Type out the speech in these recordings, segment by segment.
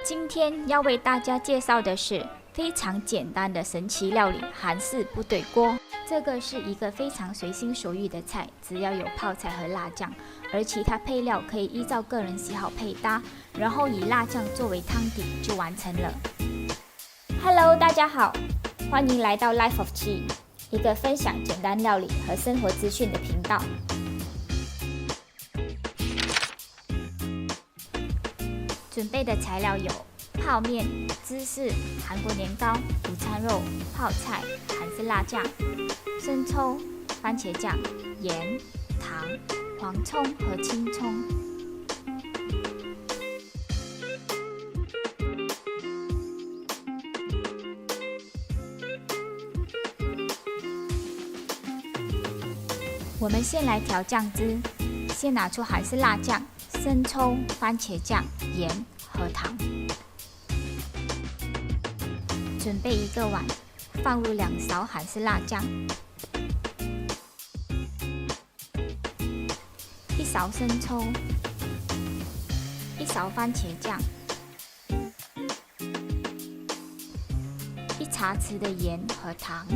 今天要为大家介绍的是非常简单的神奇料理——韩式部队锅。这个是一个非常随心所欲的菜，只要有泡菜和辣酱，而其他配料可以依照个人喜好配搭，然后以辣酱作为汤底就完成了。Hello， 大家好，欢迎来到 Life of Chi， 一个分享简单料理和生活资讯的频道。准备的材料有泡面、芝士、韩国年糕、午餐肉、泡菜、韩式辣酱、生抽、番茄酱、盐、糖、黄葱和青葱。我们先来调酱汁，先拿出韩式辣酱、生抽、番茄酱、盐和糖。准备一个碗，放入2勺韩式辣酱，1勺生抽，1勺番茄酱，1茶匙的盐和糖。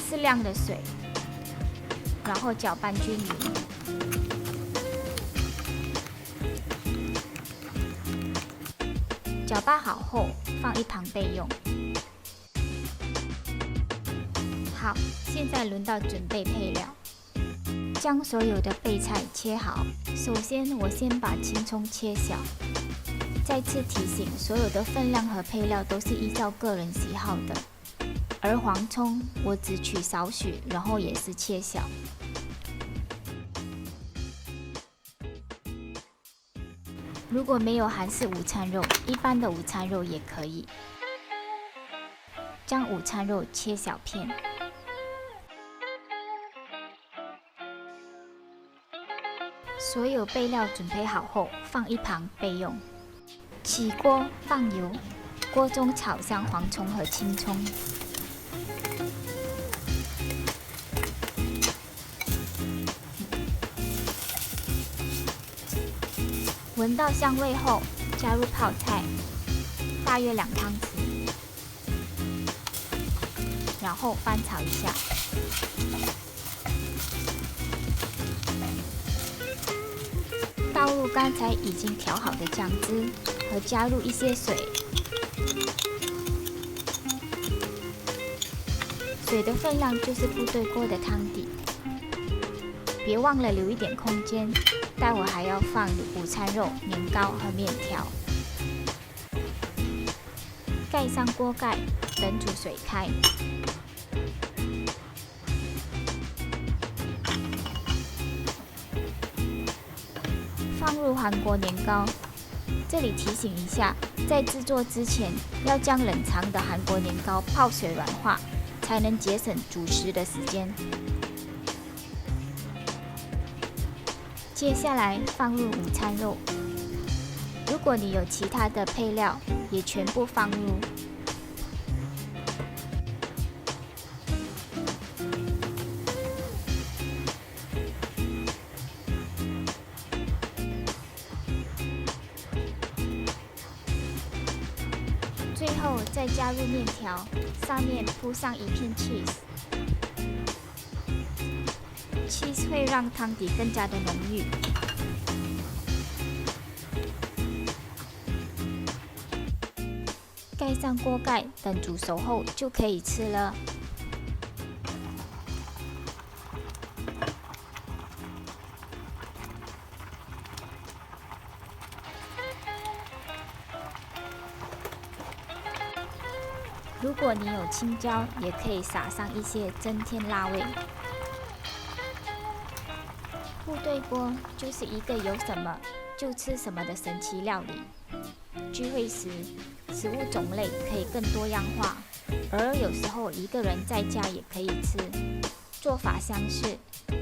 适量的水，然后搅拌均匀。搅拌好后，放一旁备用。好，现在轮到准备配料。将所有的备菜切好。首先，我先把青葱切小。再次提醒，所有的分量和配料都是依照个人喜好的。而黄葱我只取少许，然后也是切小。如果没有韩式午餐肉，一般的午餐肉也可以。将午餐肉切小片。所有备料准备好后，放一旁备用。起锅放油，锅中炒香黄葱和青葱。闻到香味后，加入泡菜，大约2汤匙，然后翻炒一下。倒入刚才已经调好的酱汁，和加入一些水。水的分量就是部队锅的汤底，别忘了留一点空间。待会还要放午餐肉、年糕和面条。盖上锅盖，等煮水开。放入韩国年糕。这里提醒一下，在制作之前要将冷藏的韩国年糕泡水软化，才能节省煮食的时间。接下来放入午餐肉，如果你有其他的配料，也全部放入。最后再加入面条，上面铺上一片 cheese。cheese 会让汤底更加的浓郁。盖上锅盖，等煮熟后就可以吃了。如果你有青椒，也可以撒上一些，增添辣味。部队锅就是一个有什么就吃什么的神奇料理。聚会时，食物种类可以更多样化，而有时候一个人在家也可以吃。做法相似，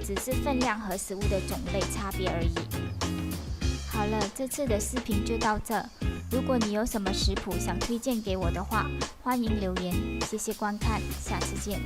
只是分量和食物的种类差别而已。好了，这次的视频就到这。如果你有什么食谱想推荐给我的话，欢迎留言。谢谢观看，下次见。